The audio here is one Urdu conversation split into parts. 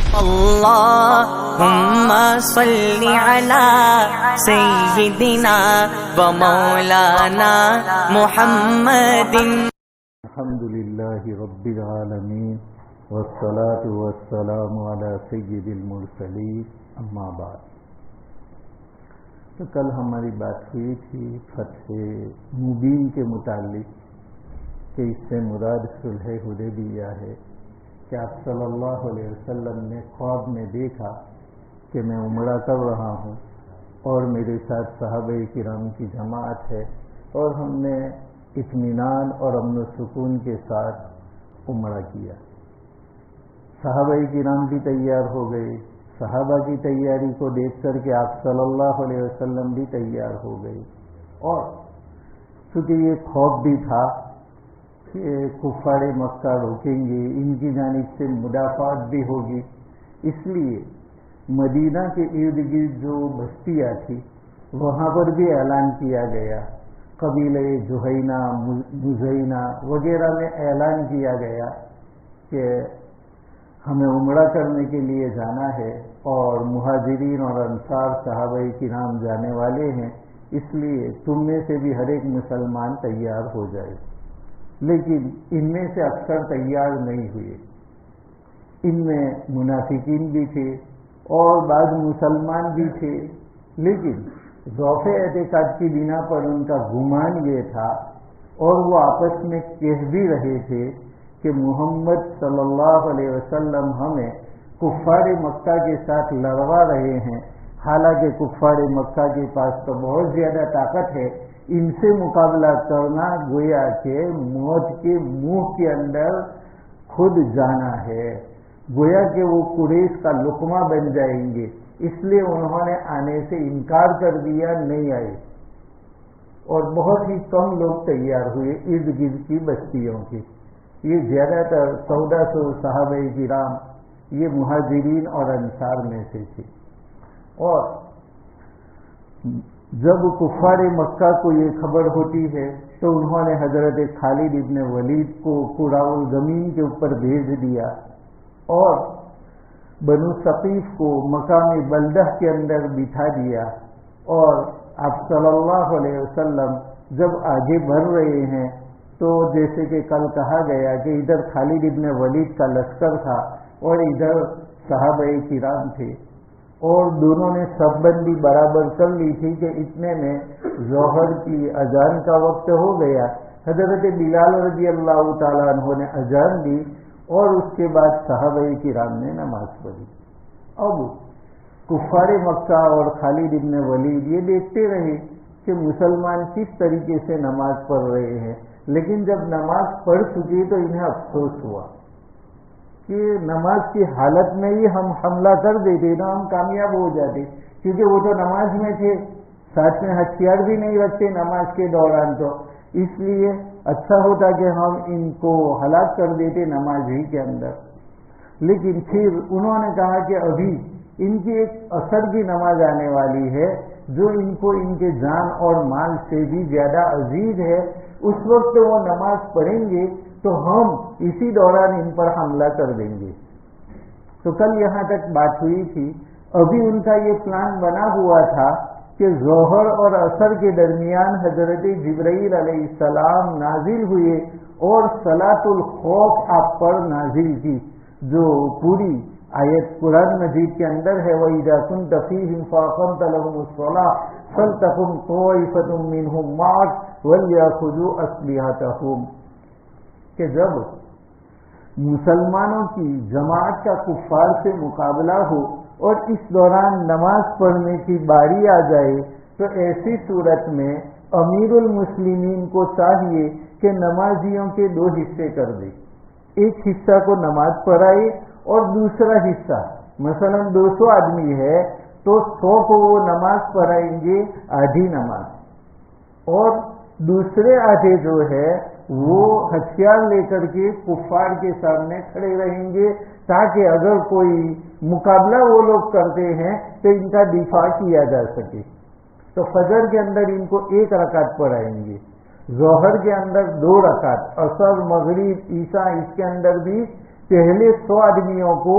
اللهم صل على سيدنا ومولانا محمد. الحمد لله رب العالمين والصلاة والسلام على سید المرسلین اما بعد. تو کل ہماری بات ہوئی تھی فتح مبین کے متعلق کہ اس سے مراد صلح حدیبیہ ہے کہ آپ صلی اللہ علیہ وسلم نے خواب میں دیکھا کہ میں عمرہ کر رہا ہوں اور میرے ساتھ صحابہ کرام کی جماعت ہے اور ہم نے اطمینان اور امن و سکون کے ساتھ عمرہ کیا. صحابہ کرام بھی تیار ہو گئے. صحابہ کی تیاری کو دیکھ کر کے آپ صلی اللہ علیہ وسلم بھی تیار ہو گئے. اور چونکہ یہ خوف بھی تھا کہ کفار مکہ روکیں گے، ان کی جانب سے مدافعت بھی ہوگی، اس لیے مدینہ کے ارد گرد جو بستیاں تھی وہاں پر بھی اعلان کیا گیا. قبیلہ جہینہ، مزینہ وغیرہ میں اعلان کیا گیا کہ ہمیں عمرہ کرنے کے لیے جانا ہے اور مہاجرین اور انصار صحابہ کرام جانے والے ہیں، اس لیے تم میں سے بھی ہر ایک مسلمان تیار ہو جائے. لیکن ان میں سے اکثر تیار نہیں ہوئے. ان میں منافقین بھی تھے اور بعض مسلمان بھی تھے، لیکن ضعف اعتقاد کی بنا پر ان کا گمان یہ تھا اور وہ آپس میں کہہ بھی رہے تھے کہ محمد صلی اللہ علیہ وسلم ہمیں کفار مکہ کے ساتھ لڑوا رہے ہیں، حالانکہ کفار مکہ کے پاس تو بہت زیادہ طاقت ہے، ان سے مقابلہ کرنا گویا کہ موت کے منہ کے اندر خود جانا ہے، گویا کہ وہ قریش کا لقمہ بن جائیں گے. اس لیے انہوں نے آنے سے انکار کر دیا، نہیں آئے. اور بہت ہی کم لوگ تیار ہوئے ارد گرد کی بستیوں کے. یہ زیادہ تر 1400 صحابہ کرام یہ مہاجرین اور انصار میں سے تھے. اور جب کفار مکہ کو یہ خبر ہوتی ہے تو انہوں نے حضرت خالد ابن ولید کو قراء الغمیم کے اوپر بھیج دیا اور بنو ثقیف کو مقام بلدہ کے اندر بٹھا دیا. اور آپ صلی اللہ علیہ وسلم جب آگے بڑھ رہے ہیں تو جیسے کہ کل کہا گیا کہ ادھر خالد ابن ولید کا لشکر تھا اور ادھر صحابہ کرام تھے، اور دونوں نے سب بندی برابر کر لی تھی کہ اتنے میں ظہر کی اذان کا وقت ہو گیا. حضرت بلال رضی اللہ تعالیٰ عنہ نے اذان دی اور اس کے بعد صحابہ کرام نے نماز پڑھی. اب کفار مکہ اور خالد ابن ولید یہ دیکھتے رہے کہ مسلمان کس طریقے سے نماز پڑھ رہے ہیں، لیکن جب نماز پڑھ چکی تو انہیں افسوس ہوا کہ نماز کی حالت میں ہی ہم حملہ کر دیتے نا، ہم کامیاب ہو جاتے، کیونکہ وہ تو نماز میں تھے، ساتھ میں ہتھیار بھی نہیں رکھتے نماز کے دوران، تو اس لیے اچھا ہوتا کہ ہم ان کو ہلاک کر دیتے نماز ہی کے اندر. لیکن پھر انہوں نے کہا کہ ابھی ان کی ایک عصر کی نماز آنے والی ہے جو ان کو ان کے جان اور مال سے بھی زیادہ عزیز ہے، اس وقت وہ نماز پڑھیں گے تو ہم اسی دوران ان پر حملہ کر دیں گے. تو کل یہاں تک بات ہوئی تھی. ابھی ان کا یہ پلان بنا ہوا تھا کہ ظہر اور عصر کے درمیان حضرت جبرائیل علیہ السلام نازل ہوئے اور صلاۃ الخوف آپ پر نازل کی، جو پوری آیت قرآن مجید کے اندر ہے. وَإِذَا كُنْتَ فِيهِمْ فَأَقَمْتَ لَهُمُ الصَّلَاةَ فَلْتَقُمْ طَائِفَةٌ مِّنْهُمْ مَعَكَ وَلْيَأْخُذُوا أَسْلِحَتَهُمْ، کہ جب مسلمانوں کی جماعت کا کفار سے مقابلہ ہو اور اس دوران نماز پڑھنے کی باری آ جائے تو ایسی صورت میں امیر المسلمین کو چاہیے کہ نمازیوں کے 2 حصے کر دے. ایک حصہ کو نماز پڑھائے اور دوسرا حصہ، مثلا 200 آدمی ہے تو 100 کو وہ نماز پڑھائیں گے آدھی نماز، اور دوسرے آدھے جو ہے وہ ہتھیار لے کر کے کفار کے سامنے کھڑے رہیں گے تاکہ اگر کوئی مقابلہ وہ لوگ کرتے ہیں تو ان کا دفاع کیا جا سکے. تو فجر کے اندر ان کو 1 رکعت پڑھائیں گے، ظہر کے اندر 2 رکعت، عصر، مغرب، عشاء اس کے اندر بھی پہلے 100 آدمیوں کو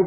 1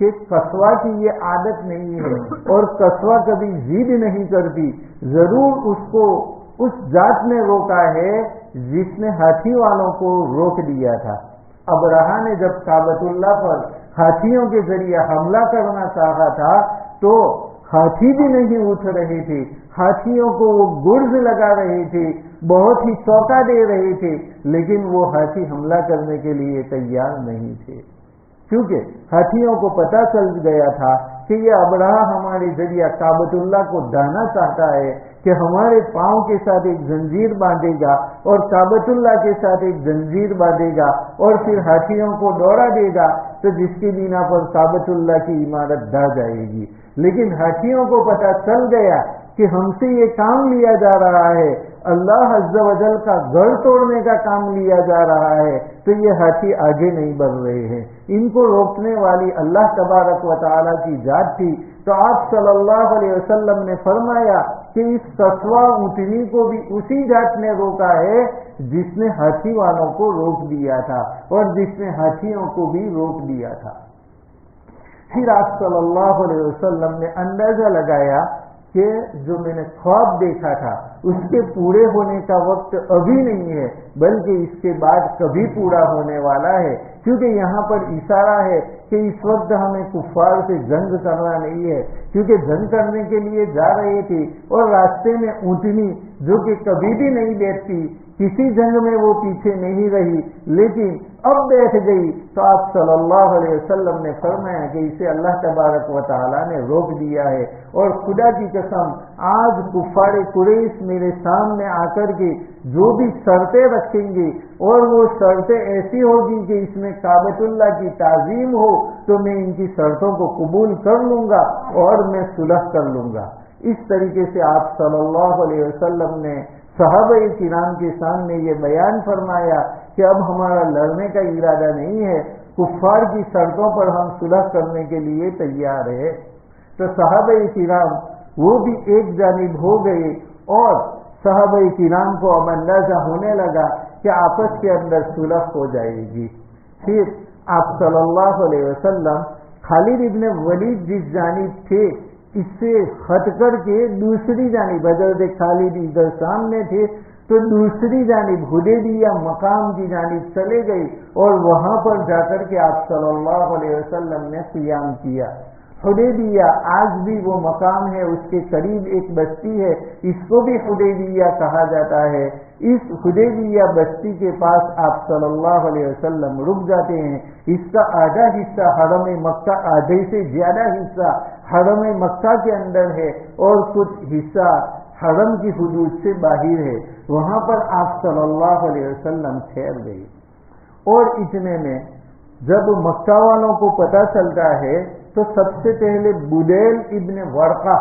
کہ قصوہ کی یہ عادت نہیں ہے اور قصوہ کبھی ضد نہیں کرتی، ضرور اس کو اس ذات نے روکا ہے جس نے ہاتھی والوں کو روک دیا تھا۔ ابرہہ نے جب کعبۃ اللہ پر ہاتھیوں کے ذریعے حملہ کرنا چاہا تھا تو ہاتھی بھی نہیں اٹھ رہے تھے، ہاتھیوں کو وہ گرز لگا رہے تھے، بہت ہی چوکا دے رہے تھے، لیکن وہ ہاتھی حملہ کرنے کے لیے تیار نہیں تھے، کیونکہ ہاتھیوں کو پتہ چل گیا تھا کہ یہ ابرہہ ہمارے ذریعہ کعبۃ اللہ کو ڈھانا چاہتا ہے، کہ ہمارے پاؤں کے ساتھ ایک زنجیر باندھے گا اور کعبۃ اللہ کے ساتھ ایک زنجیر باندھے گا اور پھر ہاتھیوں کو دوڑا دے گا، تو جس کی بنا پر کعبۃ اللہ کی عمارت ڈھا جائے گی۔ لیکن ہاتھیوں کو پتہ چل گیا کہ ہم سے یہ کام لیا جا رہا ہے، اللہ عز و جل کا گھر توڑنے کا کام لیا جا رہا ہے، تو یہ ہاتھی آگے نہیں بڑھ رہے ہیں۔ ان کو روکنے والی اللہ تبارک و تعالیٰ کی ذات تھی، تو آپ صلی اللہ علیہ وسلم نے فرمایا کہ اس قصوہ اونٹنی کو بھی اسی ذات نے روکا ہے جس نے ہاتھی والوں کو روک دیا تھا اور جس نے ہاتھیوں کو بھی روک دیا تھا۔ پھر آپ صلی اللہ علیہ وسلم نے اندازہ لگایا کہ جو میں نے خواب دیکھا تھا اس کے پورے ہونے کا وقت ابھی نہیں ہے، بلکہ اس کے بعد کبھی پورا ہونے والا ہے، کیونکہ یہاں پر اشارہ ہے کہ اس وقت ہمیں کفار سے جنگ کرنا نہیں ہے، کیونکہ جنگ کرنے کے لیے جا رہے تھے اور راستے میں اونٹنی جو کہ کبھی بھی نہیں بیٹھتی، کسی جنگ میں وہ پیچھے نہیں رہی، لیکن اب بیٹھ گئی، تو آپ صلی اللہ علیہ وسلم نے فرمایا کہ اسے اللہ تبارک و تعالیٰ نے روک دیا ہے، اور خدا کی قسم آج کفار قریش میرے سامنے آ کر کے جو بھی شرطیں رکھیں گے اور وہ شرطیں ایسی ہوگی کہ اس میں کعبۃ اللہ کی تعظیم ہو، تو میں ان کی شرطوں کو قبول کر لوں گا اور میں صلح کر لوں گا۔ اس طریقے سے آپ صلی اللہ علیہ وسلم نے صحابہ کرام کے سامنے یہ بیان فرمایا کہ اب ہمارا لڑنے کا ارادہ نہیں ہے، کفار کی شرطوں پر ہم صلح کرنے کے لیے تیار ہے۔ تو صحابہ کرام وہ بھی ایک جانب ہو گئے اور صحابہ کرام کو اب اندازہ ہونے لگا کہ آپس کے اندر صلح ہو جائے گی۔ پھر آپ صلی اللہ علیہ وسلم خالد ابن ولید جس جانب تھے اس سے ہٹ کر کے دوسری جانب، حضرت خالد ادھر سامنے تھے تو دوسری جانب حدیبیہ مقام کی جانب چلے گئے اور وہاں پر جا کر کے آپ صلی اللہ علیہ وسلم نے قیام کیا۔ حدیبیہ آج بھی وہ مقام ہے، اس کے قریب ایک بستی ہے، اس کو بھی حدیبیہ کہا جاتا ہے۔ اس حدیبیہ بستی کے پاس آپ صلی اللہ علیہ وسلم رک جاتے ہیں۔ اس کا آدھا حصہ حرم مکہ، آدھے سے زیادہ حصہ حرم مکہ کے اندر ہے اور کچھ حصہ حرم کی حدود سے باہر ہے، وہاں پر آپ صلی اللہ علیہ وسلم ٹھہر گئے۔ اور اتنے میں جب مکہ والوں کو پتہ چلتا ہے تو سب سے پہلے بدیل ابن ورقہ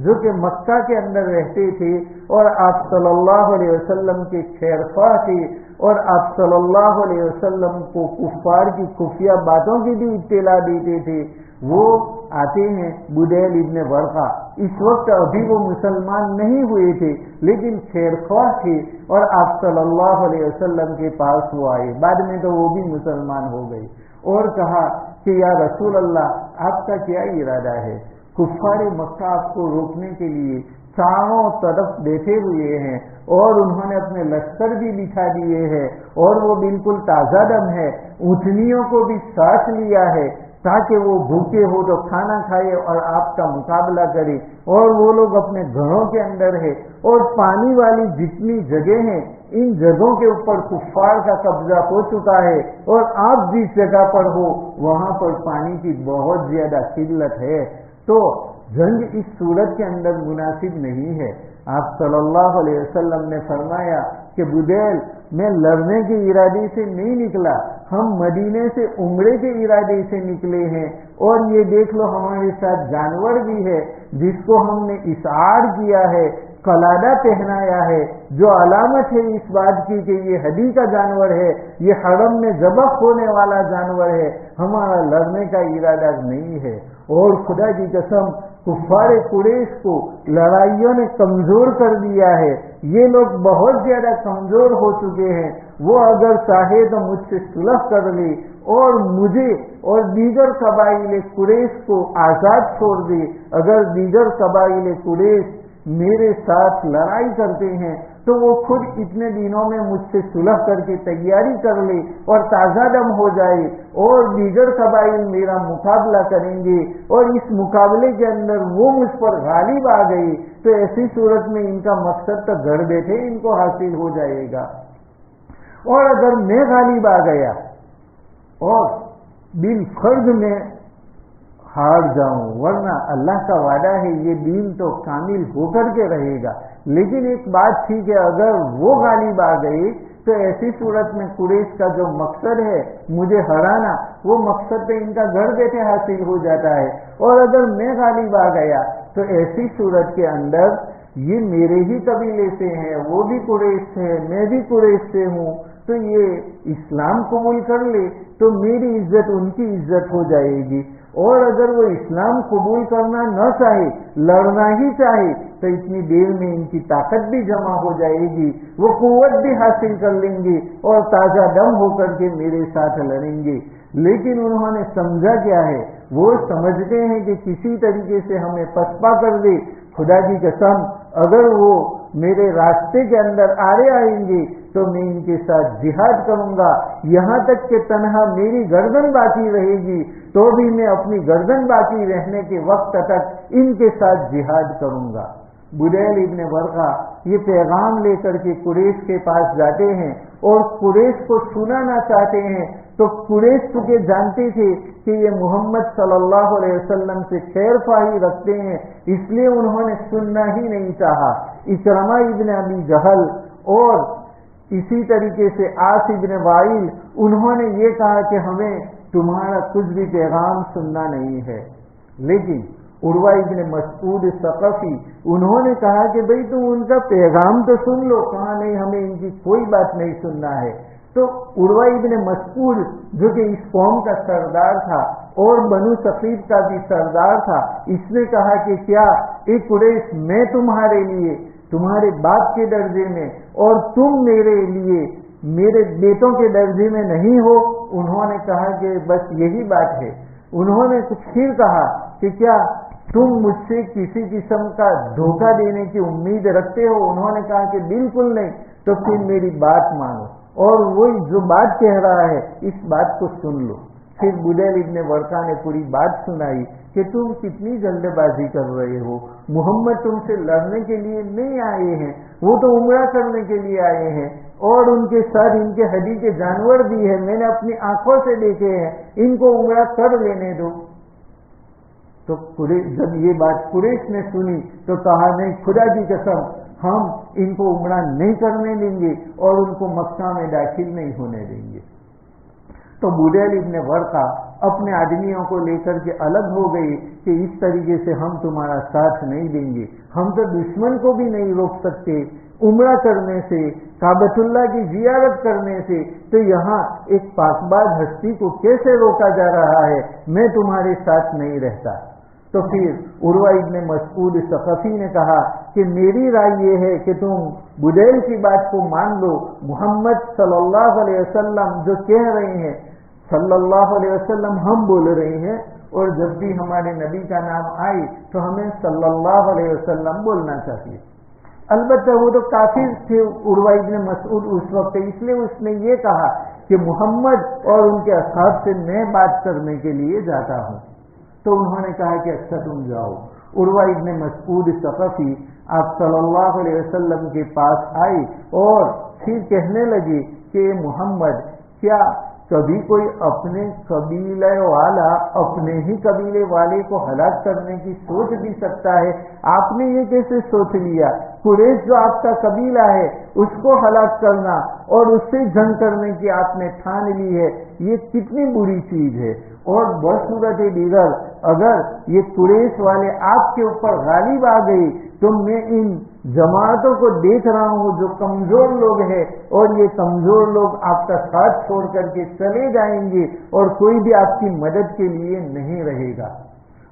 جو کہ مکہ کے اندر رہتے تھے اور آپ صلی اللہ علیہ وسلم کے خیر خواہ تھے اور آپ صلی اللہ علیہ وسلم کو کفار کی خفیہ باتوں کی بھی اطلاع دیتے تھے، وہ آتے ہیں بدیل ابن ورقہ۔ اس وقت ابھی وہ مسلمان نہیں ہوئے تھے لیکن خیر خواہ تھے اور آپ صلی اللہ علیہ وسلم کے پاس وہ آئے، بعد میں تو وہ بھی مسلمان ہو گئے، اور کہا کہ یا رسول اللہ آپ کا کیا ارادہ ہے؟ کفار مکہ آپ کو روکنے کے لیے چاروں طرف بیٹھے ہوئے ہیں اور انہوں نے اپنے لشکر بھی بچھا دیے ہیں اور وہ بالکل تازہ دم ہے، اونٹنیوں کو بھی ساتھ لیا ہے تاکہ وہ بھوکے ہو تو کھانا کھائے اور آپ کا مقابلہ کرے، اور وہ لوگ اپنے گھروں کے اندر ہے اور پانی والی جتنی جگہ ہیں ان جگہوں کے اوپر کفار کا قبضہ ہو چکا ہے اور آپ جس جگہ پر ہو وہاں پر پانی کی بہت زیادہ قلت ہے، تو جنگ اس صورت کے اندر مناسب نہیں ہے۔ آپ صلی اللہ علیہ وسلم نے فرمایا کہ بدیل میں لڑنے کے ارادے سے نہیں نکلا، ہم مدینے سے عمرے کے ارادے سے نکلے ہیں، اور یہ دیکھ لو ہمارے ساتھ جانور بھی ہے جس کو ہم نے اشعار کیا ہے، قلادہ پہنایا ہے، جو علامت ہے اس بات کی کہ یہ ہدی کا جانور ہے، یہ حرم میں ذبح ہونے والا جانور ہے، ہمارا لڑنے کا ارادہ نہیں ہے۔ اور خدا کی قسم کفار قریش کو لڑائیوں نے کمزور کر دیا ہے، یہ لوگ بہت زیادہ کمزور ہو چکے ہیں، وہ اگر چاہے تو مجھ سے صلح کر لے اور مجھے اور دیگر قبائل قریش کو آزاد چھوڑ دے. اگر دیگر قبائل قریش میرے ساتھ لڑائی کرتے ہیں تو وہ خود اتنے دنوں میں مجھ سے صلح کر کے تیاری کر لے اور تازہ دم ہو جائے، اور دیگر قبائل میرا مقابلہ کریں گے اور اس مقابلے کے اندر وہ مجھ پر غالب آ گئے، تو ایسی صورت میں ان کا مقصد تو گھر بیٹھے ان کو حاصل ہو جائے گا. اور اگر میں غالب آ گیا اور بالفرض میں ہار جاؤں، ورنہ اللہ کا وعدہ ہے یہ دین تو کامل ہو کر کے رہے گا. لیکن ایک بات تھی کہ اگر وہ غالب آ گئے تو ایسی صورت میں قریش کا جو مقصد ہے مجھے ہرانا، وہ مقصد پہ ان کا گھر بیٹھے حاصل ہو جاتا ہے. اور اگر میں غالب آ گیا تو ایسی صورت کے اندر یہ میرے ہی قبیلے سے ہیں، وہ بھی قریش سے، میں بھی قریش سے ہوں، تو یہ اسلام قبول کر لے تو میری عزت ان کی عزت ہو جائے گی. اور اگر وہ اسلام قبول کرنا نہ چاہے، لڑنا ہی چاہے، تو اتنی دیر میں ان کی طاقت بھی جمع ہو جائے گی، وہ قوت بھی حاصل کر لیں گے اور تازہ دم ہو کر کے میرے ساتھ لڑیں گے. لیکن انہوں نے سمجھا کیا ہے، وہ سمجھتے ہیں کہ کسی طریقے سے ہمیں پسپا کر دے. خدا کی قسم اگر وہ میرے راستے کے اندر آئیں گے تو میں ان کے ساتھ جہاد کروں گا، یہاں تک کہ تنہا میری گردن باقی رہے گی تو بھی میں اپنی گردن باقی رہنے کے وقت تک ان کے ساتھ جہاد کروں گا. بدیل ابن ورقہ یہ پیغام لے کر کے قریش کے پاس جاتے ہیں اور قریش کو سنانا چاہتے ہیں. تو قریش چونکہ جانتے تھے کہ یہ محمد صلی اللہ علیہ وسلم سے خیر خواہی رکھتے ہیں، اس لیے انہوں نے سننا ہی نہیں چاہا. اکرمہ ابن ابی جہل اور اسی طریقے سے عاص ابن وائل انہوں نے یہ کہا کہ ہمیں تمہارا کچھ بھی پیغام سننا نہیں ہے. لیکن عروہ ابن مسعود ثقفی انہوں نے کہا کہ بھئی تم ان کا پیغام تو سن لو. کہا نہیں، ہمیں ان کی کوئی بات نہیں سننا ہے. تو عروہ ابن مسعود جو کہ اس قوم کا سردار تھا اور بنو ثقیف کا بھی سردار تھا، اس نے کہا کہ کیا اے قریش، میں تمہارے لیے تمہارے باپ کے درجے میں اور تم میرے لیے میرے بیٹوں کے درجے میں نہیں ہو؟ انہوں نے کہا کہ بس یہی بات ہے. انہوں نے کچھ پھر کہا کہ کیا تم مجھ سے کسی قسم کا دھوکہ دینے کی امید رکھتے ہو؟ انہوں نے کہا کہ بالکل نہیں. تو پھر میری بات مانو اور وہی جو بات کہہ رہا ہے اس بات کو سن لو. پھر بدیل ابن ورقہ نے پوری بات سنائی کہ تم کتنی جلد بازی کر رہے ہو، محمد تم سے لڑنے کے لیے نہیں آئے ہیں، وہ تو عمرہ کرنے کے لیے آئے ہیں اور ان کے ساتھ ان کے ہدی کے جانور بھی ہیں، میں نے اپنی آنکھوں سے دیکھے ہیں، ان کو عمرہ کر لینے دو. تو جب یہ بات قریش نے سنی تو کہا نہیں، خدا کی قسم ہم ان کو عمرہ نہیں کرنے دیں گے اور ان کو مکہ میں داخل نہیں ہونے دیں گے. تو بدیل ابن ورقہ اپنے آدمیوں کو لے کر کے الگ ہو گئی کہ اس طریقے سے ہم تمہارا ساتھ نہیں دیں گے، ہم تو دشمن کو بھی نہیں روک سکتے عمرہ کرنے سے، کعبۃ اللہ کی زیارت کرنے سے، تو یہاں ایک پاکباز ہستی کو کیسے روکا جا رہا ہے، میں تمہارے ساتھ نہیں رہتا. تو پھر عروہ ابن مسعود ثقفی نے کہا کہ میری رائے یہ ہے کہ تم بدیل کی بات کو مان لو. محمد صلی اللہ علیہ وسلم جو کہہ رہے ہیں، صلی اللہ علیہ وسلم ہم بول رہے ہیں، اور جب بھی ہمارے نبی کا نام آئے تو ہمیں صلی اللہ علیہ وسلم بولنا چاہیے. البتہ وہ تو کافر تھے عروہ ابن مسعود اس وقت، اس لیے اس نے یہ کہا کہ محمد اور ان کے اصحاب سے میں بات کرنے کے لیے جاتا ہوں. تو انہوں نے کہا کہ اچھا تم جاؤ. عروہ ابن مسعود ثقفی آپ صلی اللہ علیہ وسلم کے پاس آئے اور پھر کہنے لگے کہ محمد، کیا کبھی کوئی اپنے قبیلے والا اپنے ہی قبیلے والے کو ہلاک کرنے کی سوچ بھی سکتا ہے؟ آپ نے یہ کیسے سوچ لیا؟ قریش جو آپ کا قبیلہ ہے اس کو ہلاک کرنا اور اس سے جنگ کرنے کی آپ نے ٹھان لی ہے، یہ کتنی بری چیز ہے. اور بصورت دیگر اگر یہ قریش والے آپ کے اوپر غالب آ گئی تو میں ان جماعتوں کو دیکھ رہا ہوں جو کمزور لوگ ہیں، اور یہ کمزور لوگ آپ کا ساتھ چھوڑ کر کے چلے جائیں گے اور کوئی بھی آپ کی مدد کے لیے نہیں رہے گا.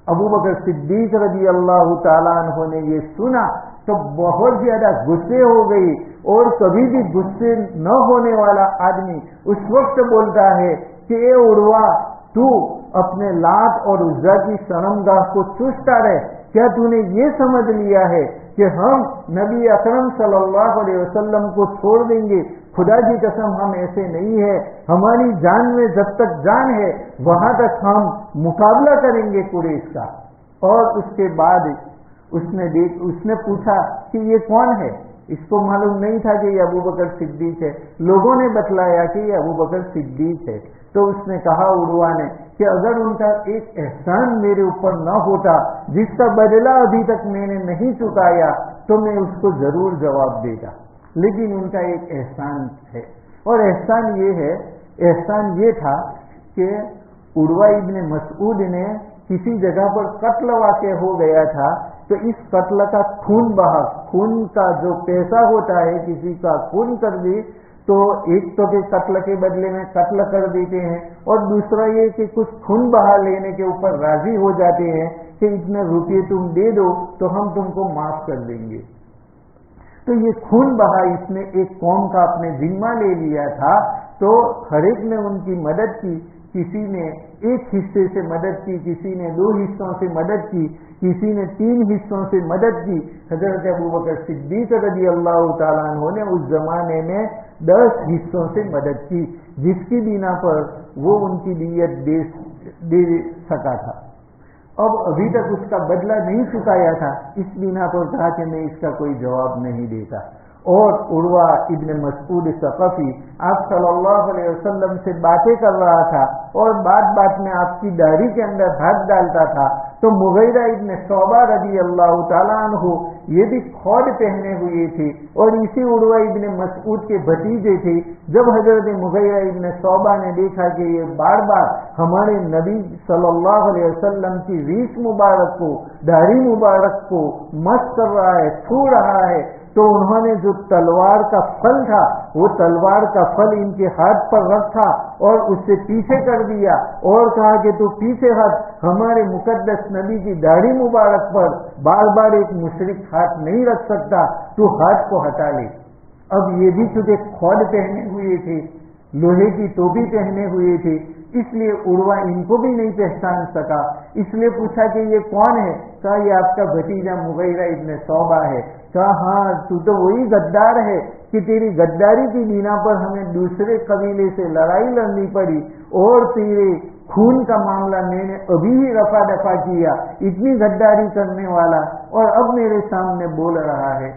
ابو بکر صدیق رضی اللہ تعالیٰ عنہ نے یہ سنا تو بہت زیادہ غصے ہو گئی، اور کبھی بھی غصے نہ ہونے والا آدمی اس وقت بولتا ہے کہ اے عروہ تو اپنے لات اور عزا کی صنمگاہ کو چوستا رہے، کیا تو نے یہ سمجھ لیا ہے کہ ہم نبی اکرم صلی اللہ علیہ وسلم کو چھوڑ دیں گے؟ خدا کی قسم ہم ایسے نہیں ہے، ہماری جان میں جب تک جان ہے وہاں تک ہم مقابلہ کریں گے قریش کا۔ اور اس کے بعد اس نے پوچھا کہ یہ کون ہے؟ اس کو معلوم نہیں تھا کہ یہ ابو بکر صدیق ہے، لوگوں نے بتلایا کہ یہ ابو بکر صدیق ہے۔ تو اس نے کہا عروہ نے کہ اگر ان کا ایک احسان میرے اوپر نہ ہوتا جس کا بدلہ ابھی تک میں نے نہیں چکایا تو میں اس کو ضرور جواب دیتا، لیکن ان کا ایک احسان ہے، اور احسان یہ تھا کہ عروہ ابن مسعود نے کسی جگہ پر قتل واقع ہو گیا تھا، تو اس قتل کا خون بہا، خون کا جو پیسہ ہوتا ہے کسی کا خون کر دی تو ایک تو کہ قتل کے بدلے میں قتل کر دیتے ہیں، اور دوسرا یہ کہ کچھ خون بہا لینے کے اوپر راضی ہو جاتے ہیں کہ اتنے روپے تم دے دو تو ہم تم کو معاف کر دیں گے۔ تو یہ خون بہا اس نے ایک قوم کا اپنے ذمہ لے لیا تھا، تو ہر ایک نے ان کی مدد کی، کسی نے ایک حصے سے مدد کی، کسی نے 2 حصوں سے مدد کی، کسی نے 3 حصوں سے مدد کی۔ حضرت ابوبکر صدیق رضی اللہ تعالیٰ عنہ نے اس زمانے میں 10 حصوں سے مدد کی، جس کی بنا پر وہ ان کی دیت دے سکا تھا۔ اب ابھی تک اس کا بدلہ نہیں چکایا تھا، اس بنا پر کہا کہ میں اس کا کوئی جواب نہیں دیتا۔ اور عروہ ابن مسعود ثقفی آپ صلی اللہ علیہ وسلم سے باتیں کر رہا تھا اور بات بات میں آپ کی داڑھی کے اندر ہاتھ ڈالتا تھا، تو مغیرہ ابن شعبہ رضی اللہ تعالیٰ عنہ یہ بھی کھوڑ پہنے ہوئے تھے اور اسی عروہ ابن مسعود کے بھتیجے تھے۔ جب حضرت مغیرہ ابن شعبہ نے دیکھا کہ یہ بار بار ہمارے نبی صلی اللہ علیہ وسلم کی ریش مبارک کو، داڑھی مبارک کو مس کر رہا ہے، چھو رہا ہے، تو انہوں نے جو تلوار کا پھل تھا وہ تلوار کا پھل ان کے ہاتھ پر رکھا اور اس سے پیچھے کر دیا اور کہا کہ تو پیچھے ہٹ، ہمارے مقدس نبی کی داڑھی مبارک پر بار بار ایک مشرک ہاتھ نہیں رکھ سکتا، تو ہاتھ کو ہٹا لے۔ اب یہ بھی چونکہ کھوڑ پہنے ہوئے تھے، لوہے کی ٹوپی پہنے ہوئے تھے، اس لیے عروہ ان کو بھی نہیں پہچان سکا۔ اس لیے پوچھا کہ یہ کون ہے؟ کہا یہ آپ کا بھتیجا مغیرہ ابن شعبہ ہے۔ کہا ہاں تو وہی غدار ہے کہ تیری غداری کی بنا پر ہمیں دوسرے قبیلے سے لڑائی لڑنی پڑی اور تیرے خون کا معاملہ میں نے ابھی ہی رفع دفع کیا، اتنی غداری کرنے والا، اور اب میرے سامنے بول رہا ہے۔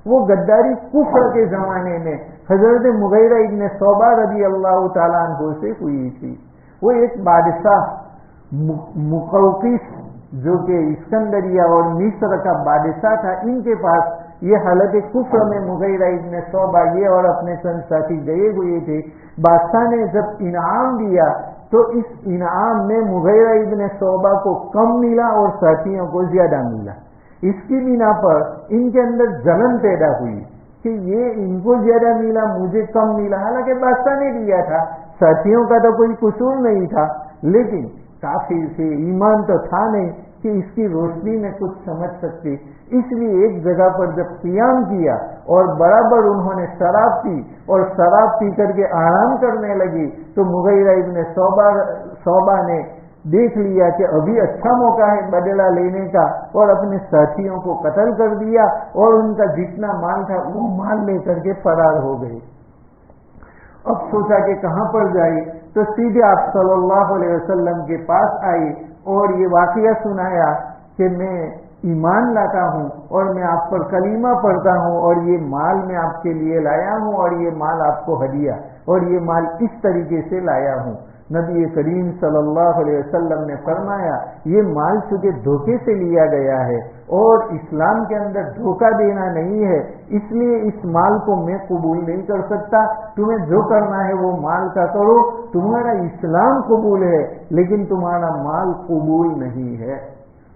وہ غداری کفر کے زمانے میں حضرت مغیرہ ابن شعبہ رضی اللہ تعالیٰ عنہ سے ہوئی تھی۔ وہ ایک بادشاہ مقوقس جو کہ اسکندریہ اور مصر کا بادشاہ تھا، ان کے پاس یہ حالت کفر میں مغیرہ ابن شعبہ یہ اور اپنے چند ساتھی گئے ہوئے تھے۔ بادشاہ نے جب انعام دیا تو اس انعام میں مغیرہ ابن شعبہ کو کم ملا اور ساتھیوں کو زیادہ ملا۔ اس کی بنا پر ان کے اندر جلن پیدا ہوئی کہ یہ ان کو زیادہ ملا، مجھے کم ملا، حالانکہ بادشاہ نے دیا تھا، ساتھیوں کا تو کوئی قصور نہیں تھا، لیکن کافر سے ایمان تو تھا نہیں کہ اس کی روشنی میں کچھ سمجھ سکتے۔ اس لیے ایک جگہ پر جب قیام کیا اور برابر انہوں نے شراب پی اور شراب پی کر کے آرام کرنے لگی، تو مغیرہ ابن شعبہ نے دیکھ لیا کہ ابھی اچھا موقع ہے بدلہ لینے کا، اور اپنے ساتھیوں کو قتل کر دیا اور ان کا جتنا مال تھا وہ مال لے کر کے فرار ہو گئے۔ اب سوچا کہ کہاں پر جائے، تو سیدھے آپ صلی اللہ علیہ وسلم کے پاس آئے اور یہ واقعہ سنایا کہ میں ایمان لاتا ہوں اور میں آپ پر کلمہ پڑھتا ہوں اور یہ مال میں آپ کے لیے لایا ہوں اور یہ مال آپ کو ہدیہ اور یہ مال اس طریقے سے لایا ہوں۔ نبی کریم صلی اللہ علیہ وسلم نے فرمایا یہ مال چونکہ دھوکے سے لیا گیا ہے اور اسلام کے اندر دھوکہ دینا نہیں ہے، اس لیے اس مال کو میں قبول نہیں کر سکتا، تمہیں جو کرنا ہے وہ مال کا کرو، تمہارا اسلام قبول ہے لیکن تمہارا مال قبول نہیں ہے۔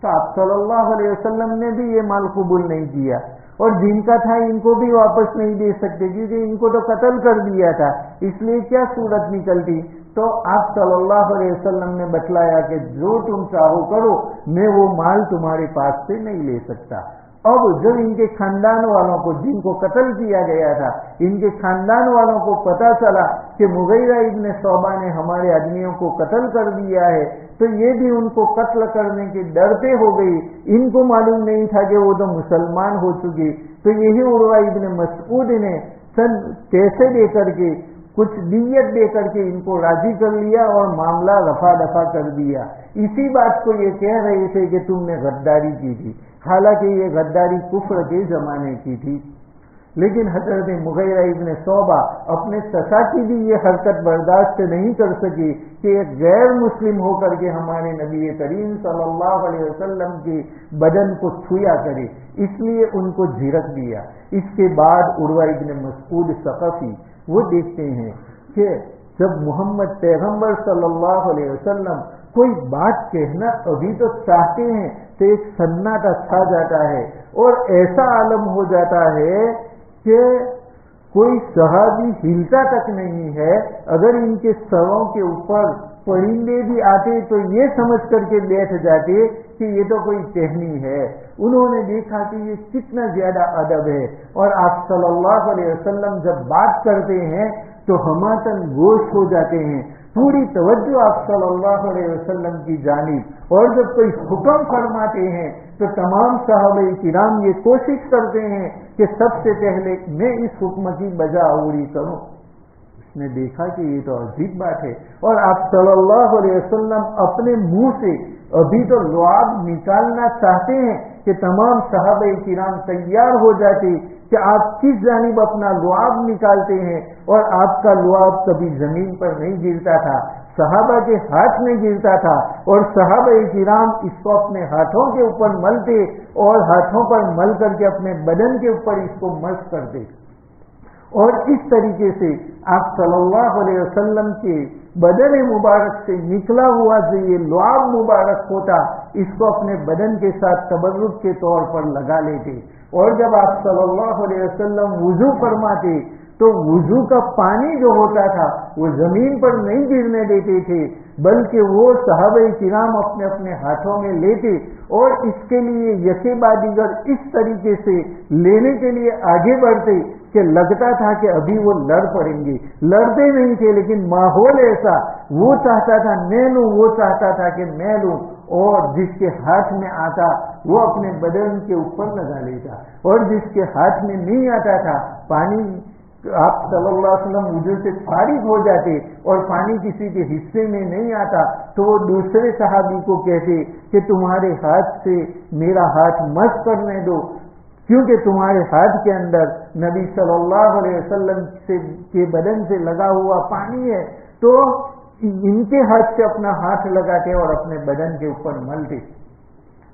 تو آپ صلی اللہ علیہ وسلم نے بھی یہ مال قبول نہیں کیا، اور جن کا تھا ان کو بھی واپس نہیں دے سکتے کیونکہ ان کو تو قتل کر دیا تھا، اس لیے کیا صورت نکلتی؟ تو آپ صلی اللہ علیہ وسلم نے بتلایا کہ جو تم چاہو کرو، میں وہ مال تمہارے پاس سے نہیں لے سکتا۔ اب جب ان کے خاندان والوں کو جن کو قتل کیا گیا تھا، ان کے خاندان والوں کو پتا چلا کہ مغیرہ ابن شعبہ نے ہمارے آدمیوں کو قتل کر دیا ہے، تو یہ بھی ان کو قتل کرنے کے ڈر پہ ہو گئی، ان کو معلوم نہیں تھا کہ وہ تو مسلمان ہو چکی، تو یہی عروہ ابن مسعود نے پیسے دے کر کے کچھ دیت دے کر کے ان کو راضی کر لیا اور معاملہ رفع دفع کر دیا۔ اسی بات کو یہ کہہ رہے تھے کہ تم نے غداری کی تھی، حالانکہ یہ غداری کفر کے زمانے کی تھی، لیکن حضرت مغیرہ ابن شعبہ اپنے چچا کی بھی یہ حرکت برداشت نہیں کر سکی کہ ایک غیر مسلم ہو کر کے ہمارے نبی کریم صلی اللہ علیہ وسلم کے بدن کو چھویا کرے، اس لیے ان کو جھڑک دیا۔ اس کے بعد عروہ ابن مسعود ثقفی وہ دیکھتے ہیں کہ جب محمد پیغمبر صلی اللہ علیہ وسلم کوئی بات کہنا ابھی تو چاہتے ہیں تو ایک سناٹا چھا جاتا ہے اور ایسا عالم ہو جاتا ہے کہ کوئی صحابی ہلتا تک نہیں ہے، اگر ان کے سروں کے اوپر پرندے بھی آتے تو یہ سمجھ کر کے بیٹھ جاتے کہ یہ تو کوئی ٹہنی ہے۔ انہوں نے دیکھا کہ یہ کتنا زیادہ ادب ہے، اور آپ صلی اللہ علیہ وسلم جب بات کرتے ہیں تو ہماتن گوش ہو جاتے ہیں، پوری توجہ آپ صلی اللہ علیہ وسلم کی جانب، اور جب کوئی حکم فرماتے ہیں تو تمام صحابہ کرام یہ کوشش کرتے ہیں کہ سب سے پہلے میں اس حکم کی بجا آوری کروں۔ اس نے دیکھا کہ یہ تو عجیب بات ہے، اور آپ صلی اللہ علیہ وسلم اپنے منہ سے ابھی تو لعاب نکالنا چاہتے ہیں کہ تمام صحابہ کرام تیار ہو جاتے کہ آپ کس جانب اپنا لعاب نکالتے ہیں، اور آپ کا لعاب کبھی زمین پر نہیں گرتا تھا، صحابہ کے ہاتھ میں گرتا تھا، اور صحابہ کرام اس کو اپنے ہاتھوں کے اوپر ملتے اور ہاتھوں پر مل کر کے اپنے بدن کے اوپر اس کو مس کرتے، اور اس طریقے سے آپ صلی اللہ علیہ وسلم کے بدن مبارک سے نکلا ہوا جو یہ لعاب مبارک ہوتا اس کو اپنے بدن کے ساتھ تبرک کے طور پر لگا لیتے، اور جب آپ صلی اللہ علیہ وسلم وضو فرماتے تو وضو کا پانی جو ہوتا تھا وہ زمین پر نہیں گرنے دیتے تھے، بلکہ وہ صحابہ کرام اپنے اپنے ہاتھوں میں لیتے، اور اس کے لیے یکے بعد دیگر اس طریقے سے لینے کے لیے آگے بڑھتے کہ لگتا تھا کہ ابھی وہ لڑ پڑیں گے، لڑتے نہیں تھے لیکن ماحول ایسا، وہ چاہتا تھا میں لوں، وہ چاہتا تھا کہ میں لوں، اور جس کے ہاتھ میں آتا وہ اپنے بدن کے اوپر لگا لیتا، اور جس کے ہاتھ میں نہیں آتا تھا پانی، آپ صلی اللہ علیہ وسلم وضو سے فارغ ہو جاتے اور پانی کسی کے حصے میں نہیں آتا تو وہ دوسرے صحابی کو کہتے کہ تمہارے ہاتھ سے میرا ہاتھ مس کرنے دو، کیونکہ تمہارے ہاتھ کے اندر نبی صلی اللہ علیہ وسلم کے بدن سے لگا ہوا پانی ہے، تو ان کے ہاتھ سے اپنا ہاتھ لگاتے اور اپنے بدن کے اوپر ملتے۔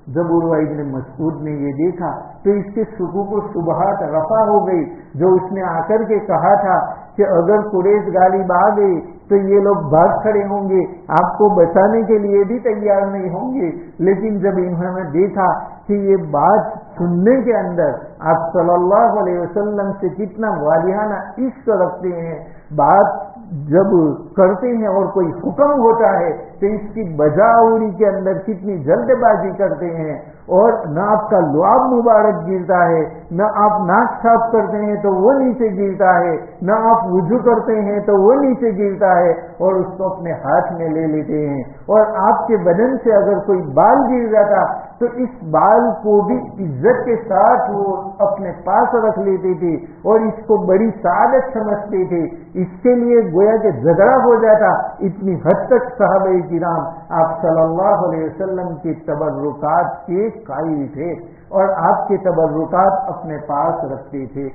جب عروہ ابن مسعود نے یہ دیکھا تو اس کے صکوک و شبہات رفع ہو گئی، جو اس نے آ کر کے کہا تھا کہ اگر قریش غالب آ گئی تو یہ لوگ بھاگ کھڑے ہوں گے، آپ کو بچانے کے لیے بھی تیار نہیں ہوں گے، لیکن جب انہوں نے دیکھا کہ یہ بات سننے کے اندر آپ صلی اللہ علیہ وسلم سے کتنا والیانہ عشق رکھتے ہیں، بات جب کرتے ہیں اور کوئی حکم ہوتا ہے تو اس کی بجاوری کے اندر کتنی جلد بازی کرتے ہیں، اور نہ آپ کا لعاب مبارک گرتا ہے، نہ آپ ناک صاف کرتے ہیں تو وہ نیچے گرتا ہے، نہ آپ وضو کرتے ہیں تو وہ نیچے گرتا ہے، اور اس کو اپنے ہاتھ میں لے لیتے ہیں، اور آپ کے بدن سے اگر کوئی بال گر جاتا تو اس بال کو بھی عزت کے ساتھ وہ اپنے پاس رکھ لیتے تھے اور اس کو بڑی سعادت سمجھتے تھے، اس کے لیے گویا کہ جھگڑا ہو جاتا، اتنی حد تک صحابہ کرام آپ صلی اللہ علیہ وسلم کے تبرکات کے قائل تھے اور آپ کے تبرکات اپنے پاس رکھتے تھے۔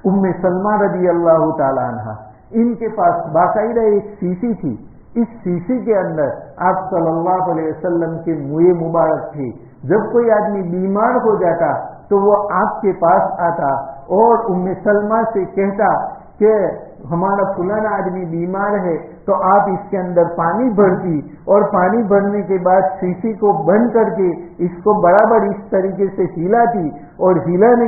ام سلمہ رضی اللہ تعالی عنہ، ان کے پاس باقاعدہ ایک شیشی تھی، اس شیشی کے اندر آپ صلی اللہ علیہ وسلم کے منہ مبارک تھے، جب کوئی آدمی بیمار ہو جاتا تو وہ آپ کے پاس آتا اور ام سلمہ سے کہتا کہ ہمارا فلانا آدمی بیمار ہے، تو آپ اس کے اندر پانی بھرتی اور پانی بھرنے کے بعد شیشی کو بند کر کے اس کو برابر اس طریقے سے ہلاتی اور ہلانے